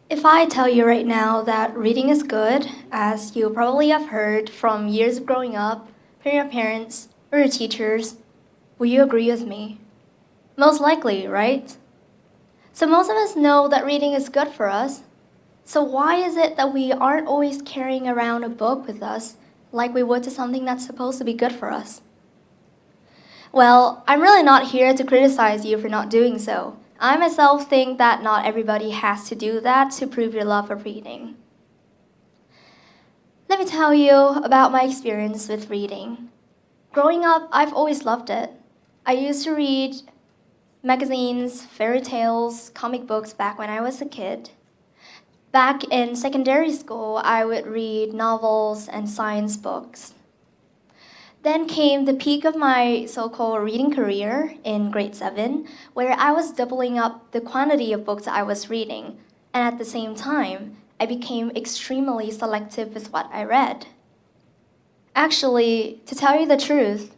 If I tell you right now that reading is good, as you probably have heard from years of growing up, from your parents or your teachers, will you agree with me? Most likely, right? So most of us know that reading is good for us. So why is it that we aren't always carrying around a book with us like we would to something that's supposed to be good for us? Well, I'm really not here to criticize you for not doing so. I myself think that not everybody has to do that to prove your love of reading. Let me tell you about my experience with reading. Growing up, I've always loved it. I used to read magazines, fairy tales, comic books back when I was a kid. Back in secondary school, I would read novels and science books. Then came the peak of my so-called reading career in grade 7, where I was doubling up the quantity of books I was reading, and at the same time, I became extremely selective with what I read. Actually, to tell you the truth,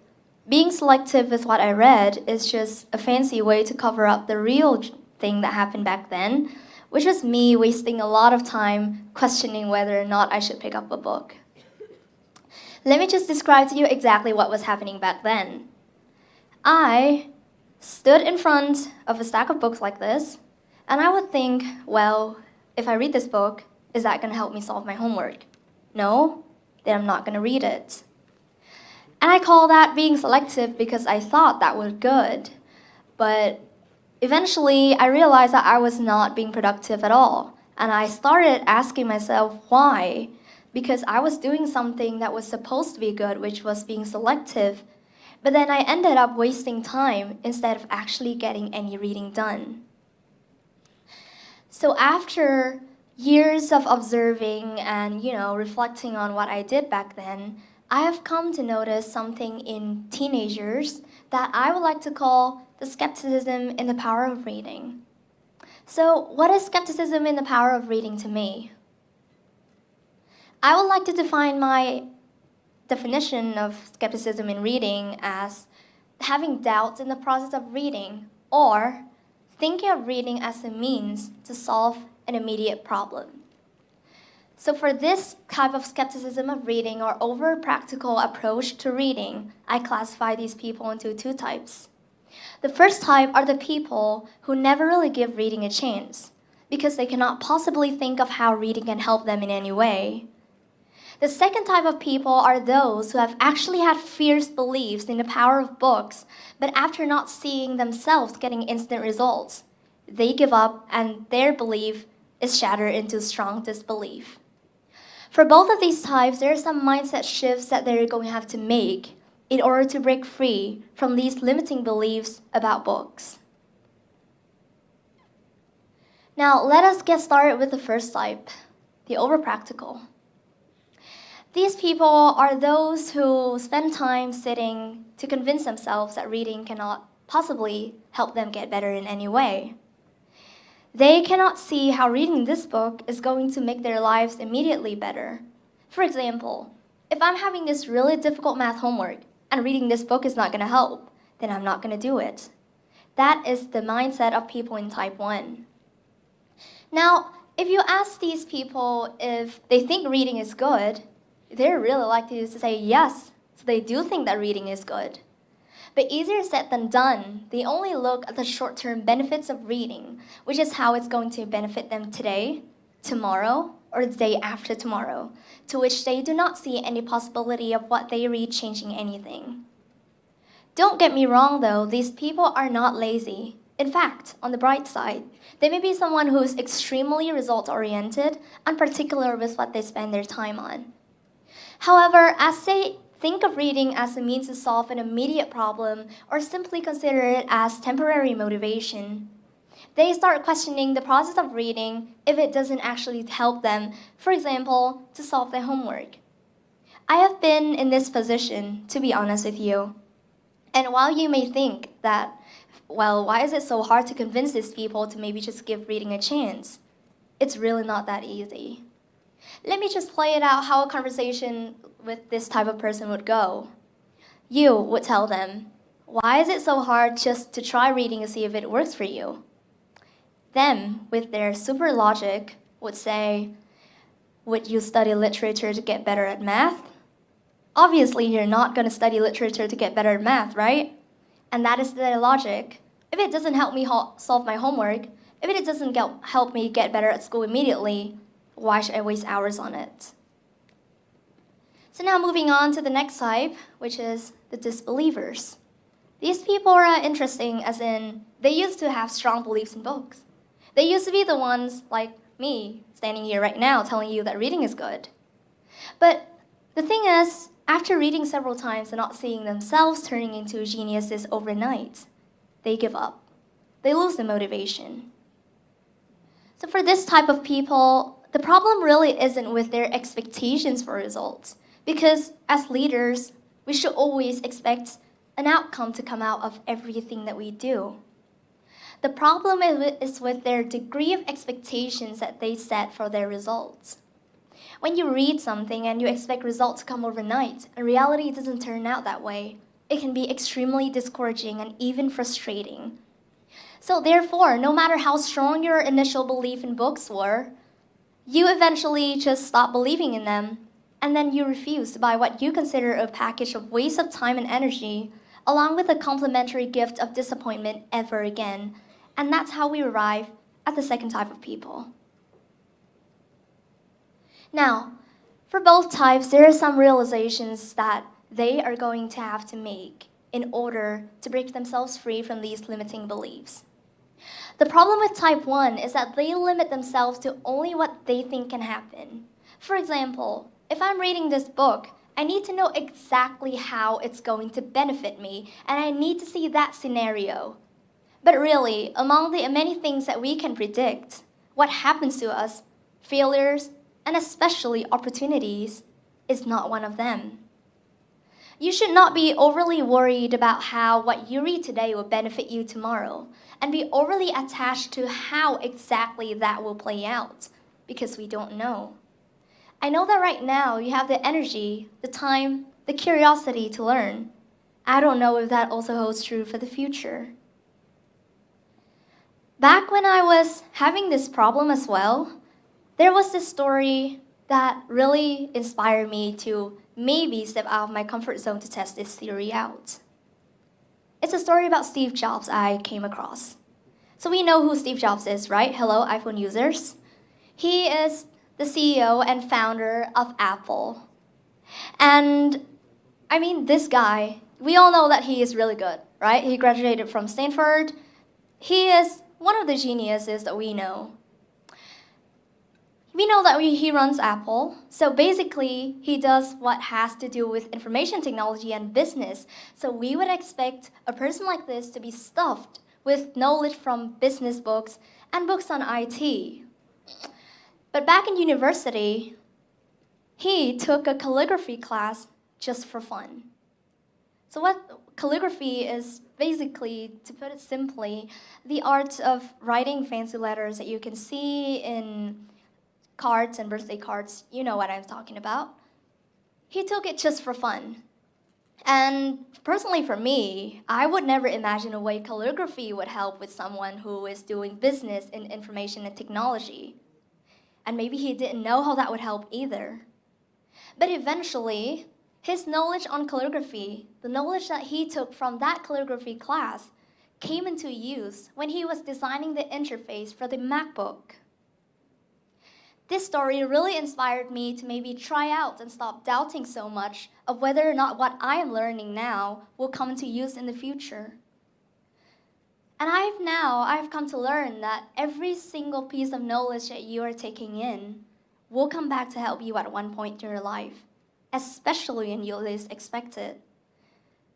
being selective with what I read is just a fancy way to cover up the real thing that happened back then, which was me wasting a lot of time questioning whether or not I should pick up a book. Let me just describe to you exactly what was happening back then. I stood in front of a stack of books like this, and I would think, well, if I read this book, is that going to help me solve my homework? No, then I'm not going to read it. And I call that being selective because I thought that was good. But eventually, I realized that I was not being productive at all. And I started asking myself why. Because I was doing something that was supposed to be good, which was being selective. But then I ended up wasting time instead of actually getting any reading done. So after years of observing and, reflecting on what I did back then, I have come to notice something in teenagers that I would like to call the skepticism in the power of reading. So, what is skepticism in the power of reading to me? I would like to define my definition of skepticism in reading as having doubts in the process of reading or thinking of reading as a means to solve an immediate problem. So for this type of skepticism of reading or over-practical approach to reading, I classify these people into two types. The first type are the people who never really give reading a chance because they cannot possibly think of how reading can help them in any way. The second type of people are those who have actually had fierce beliefs in the power of books, but after not seeing themselves getting instant results, they give up and their belief is shattered into strong disbelief. For both of these types, there are some mindset shifts that they're going to have to make in order to break free from these limiting beliefs about books. Now, let us get started with the first type, the overpractical. These people are those who spend time sitting to convince themselves that reading cannot possibly help them get better in any way. They cannot see how reading this book is going to make their lives immediately better. For example, if I'm having this really difficult math homework and reading this book is not going to help, then I'm not going to do it. That is the mindset of people in type 1. Now, if you ask these people if they think reading is good, they're really likely to say yes, so they do think that reading is good. But easier said than done, they only look at the short-term benefits of reading, which is how it's going to benefit them today, tomorrow, or the day after tomorrow, to which they do not see any possibility of what they read changing anything. Don't get me wrong though, these people are not lazy. In fact, on the bright side, they may be someone who is extremely result-oriented and particular with what they spend their time on. However, as they think of reading as a means to solve an immediate problem or simply consider it as temporary motivation, they start questioning the process of reading if it doesn't actually help them, for example, to solve their homework. I have been in this position, to be honest with you. And while you may think that, well, why is it so hard to convince these people to maybe just give reading a chance? It's really not that easy. Let me just play it out how a conversation with this type of person would go. You would tell them, why is it so hard just to try reading and see if it works for you? Them, with their super logic, would say, would you study literature to get better at math? Obviously, you're not going to study literature to get better at math, right? And that is their logic. If it doesn't help me solve my homework, if it doesn't help me get better at school immediately, why should I waste hours on it? So now moving on to the next type, which is the disbelievers. These people are interesting as in they used to have strong beliefs in books. They used to be the ones like me standing here right now telling you that reading is good. But the thing is, after reading several times and not seeing themselves turning into geniuses overnight, they give up. They lose the motivation. So for this type of people, the problem really isn't with their expectations for results, because as leaders, we should always expect an outcome to come out of everything that we do. The problem is with their degree of expectations that they set for their results. When you read something and you expect results to come overnight, and reality doesn't turn out that way, it can be extremely discouraging and even frustrating. So therefore, no matter how strong your initial belief in books were, you eventually just stop believing in them, and then you refuse to buy what you consider a package of waste of time and energy, along with a complimentary gift of disappointment ever again. And that's how we arrive at the second type of people. Now, for both types, there are some realizations that they are going to have to make in order to break themselves free from these limiting beliefs. The problem with type 1 is that they limit themselves to only what they think can happen. For example, if I'm reading this book, I need to know exactly how it's going to benefit me, and I need to see that scenario. But really, among the many things that we can predict, what happens to us, failures, and especially opportunities, is not one of them. You should not be overly worried about how what you read today will benefit you tomorrow, and be overly attached to how exactly that will play out, because we don't know. I know that right now you have the energy, the time, the curiosity to learn. I don't know if that also holds true for the future. Back when I was having this problem as well, there was this story that really inspired me to maybe step out of my comfort zone to test this theory out. It's a story about Steve Jobs I came across. So we know who Steve Jobs is, right? Hello, iPhone users. He is the CEO and founder of Apple. And I mean, this guy, we all know that he is really good, right? He graduated from Stanford. He is one of the geniuses that we know. We know that he runs Apple, so basically he does what has to do with information technology and business. So we would expect a person like this to be stuffed with knowledge from business books and books on IT. But back in university, he took a calligraphy class just for fun. So what calligraphy is basically, to put it simply, the art of writing fancy letters that you can see in cards and birthday cards. You know what I'm talking about. He took it just for fun. And personally for me, I would never imagine a way calligraphy would help with someone who is doing business in information and technology. And maybe he didn't know how that would help either. But eventually, his knowledge on calligraphy, the knowledge that he took from that calligraphy class, came into use when he was designing the interface for the MacBook. This story really inspired me to maybe try out and stop doubting so much of whether or not what I am learning now will come into use in the future. And I've come to learn that every single piece of knowledge that you are taking in will come back to help you at one point in your life, especially when you least expect it.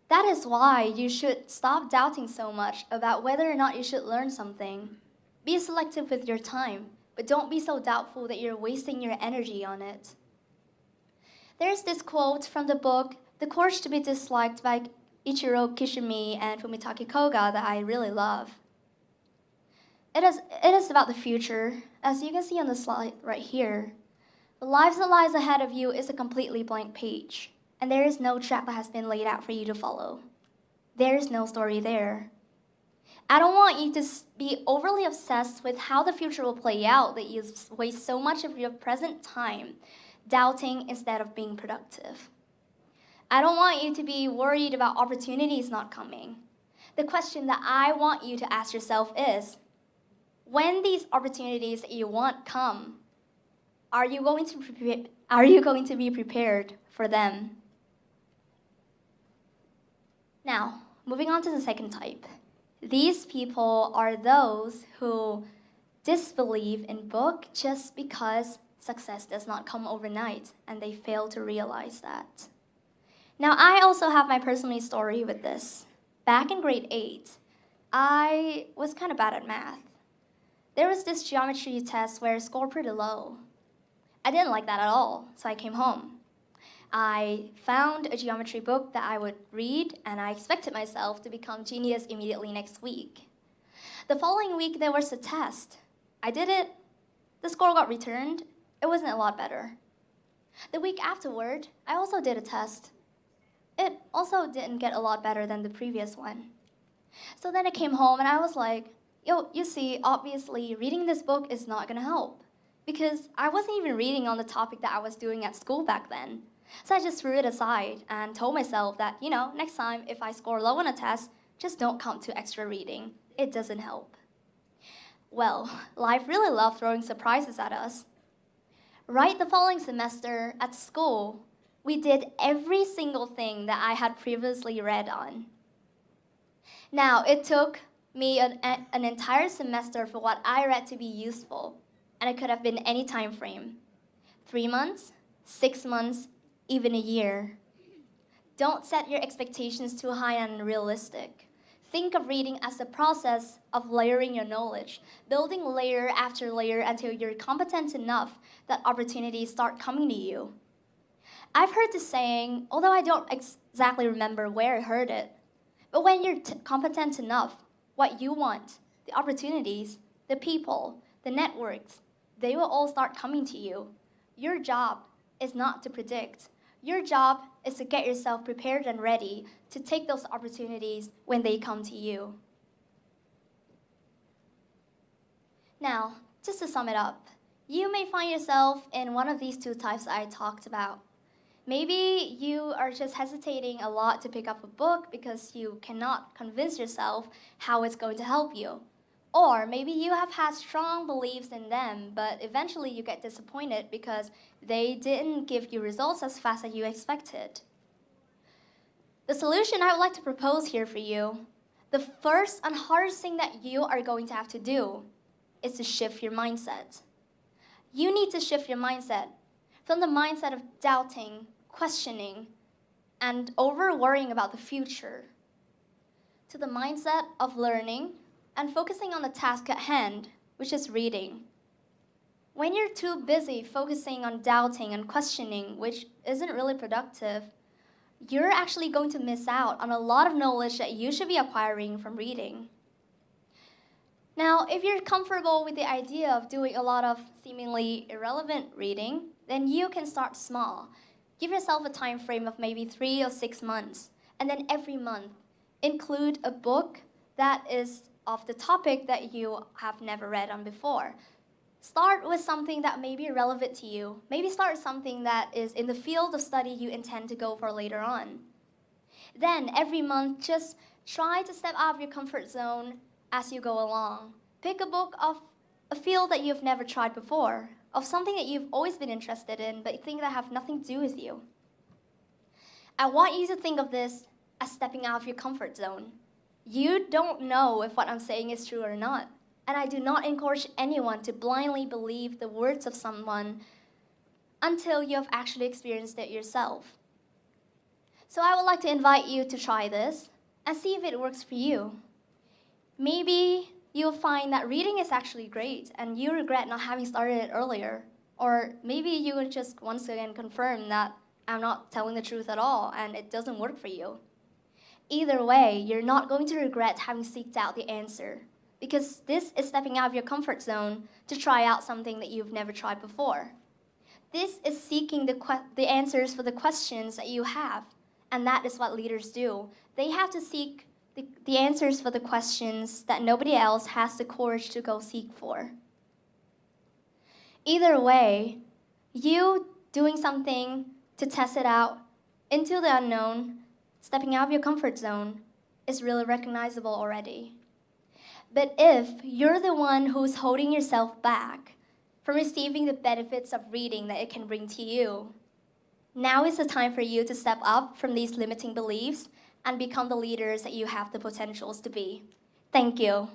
That is why you should stop doubting so much about whether or not you should learn something. Be selective with your time, but don't be so doubtful that you're wasting your energy on it. There's this quote from the book The Courage to be Disliked by Ichiro Kishimi and Fumitake Koga that I really love. It is about the future. As you can see on the slide right here, the life that lies ahead of you is a completely blank page, and there is no track that has been laid out for you to follow. There is no story there. I don't want you to be overly obsessed with how the future will play out that you waste so much of your present time doubting instead of being productive. I don't want you to be worried about opportunities not coming. The question that I want you to ask yourself is, when these opportunities that you want come, are you going to be prepared for them? Now, moving on to the second type. These people are those who disbelieve in book just because success does not come overnight, and they fail to realize that. Now, I also have my personal story with this. Back in grade 8, I was kind of bad at math. There was this geometry test where I scored pretty low. I didn't like that at all, so I came home. I found a geometry book that I would read, and I expected myself to become genius immediately next week. The following week, there was a test. I did it. The score got returned. It wasn't a lot better. The week afterward, I also did a test. It also didn't get a lot better than the previous one. So then I came home and I was like, you see, obviously reading this book is not gonna help, because I wasn't even reading on the topic that I was doing at school back then. So I just threw it aside and told myself that, next time if I score low on a test, just don't count to extra reading. It doesn't help. Well, life really loved throwing surprises at us. Right the following semester at school, we did every single thing that I had previously read on. Now, it took me an entire semester for what I read to be useful, and it could have been any time frame. 3 months, 6 months, even a year. Don't set your expectations too high and unrealistic. Think of reading as the process of layering your knowledge, building layer after layer until you're competent enough that opportunities start coming to you. I've heard this saying, although I don't exactly remember where I heard it, but when you're competent enough, what you want, the opportunities, the people, the networks, they will all start coming to you. Your job is not to predict. Your job is to get yourself prepared and ready to take those opportunities when they come to you. Now, just to sum it up, you may find yourself in one of these two types I talked about. Maybe you are just hesitating a lot to pick up a book because you cannot convince yourself how it's going to help you. Or maybe you have had strong beliefs in them, but eventually you get disappointed because they didn't give you results as fast as you expected. The solution I would like to propose here for you, the first and hardest thing that you are going to have to do is to shift your mindset. You need to shift your mindset from the mindset of doubting, questioning, and over-worrying about the future to the mindset of learning and focusing on the task at hand, which is reading. When you're too busy focusing on doubting and questioning, which isn't really productive, you're actually going to miss out on a lot of knowledge that you should be acquiring from reading. Now, if you're comfortable with the idea of doing a lot of seemingly irrelevant reading, then you can start small. Give yourself a time frame of maybe 3 or 6 months, and then every month, include a book that is of the topic that you have never read on before. Start with something that may be relevant to you. Maybe start something that is in the field of study you intend to go for later on. Then, every month, just try to step out of your comfort zone as you go along. Pick a book of a field that you've never tried before, of something that you've always been interested in, but you think that have nothing to do with you. I want you to think of this as stepping out of your comfort zone. You don't know if what I'm saying is true or not, and I do not encourage anyone to blindly believe the words of someone until you have actually experienced it yourself. So I would like to invite you to try this and see if it works for you. Maybe you'll find that reading is actually great and you regret not having started it earlier. Or maybe you will just once again confirm that I'm not telling the truth at all and it doesn't work for you. Either way, you're not going to regret having seeked out the answer, because this is stepping out of your comfort zone to try out something that you've never tried before. This is seeking the answers for the questions that you have, and that is what leaders do. They have to seek the answers for the questions that nobody else has the courage to go seek for. Either way, you doing something to test it out into the unknown, stepping out of your comfort zone, is really recognizable already. But if you're the one who's holding yourself back from receiving the benefits of reading that it can bring to you, now is the time for you to step up from these limiting beliefs and become the leaders that you have the potentials to be. Thank you.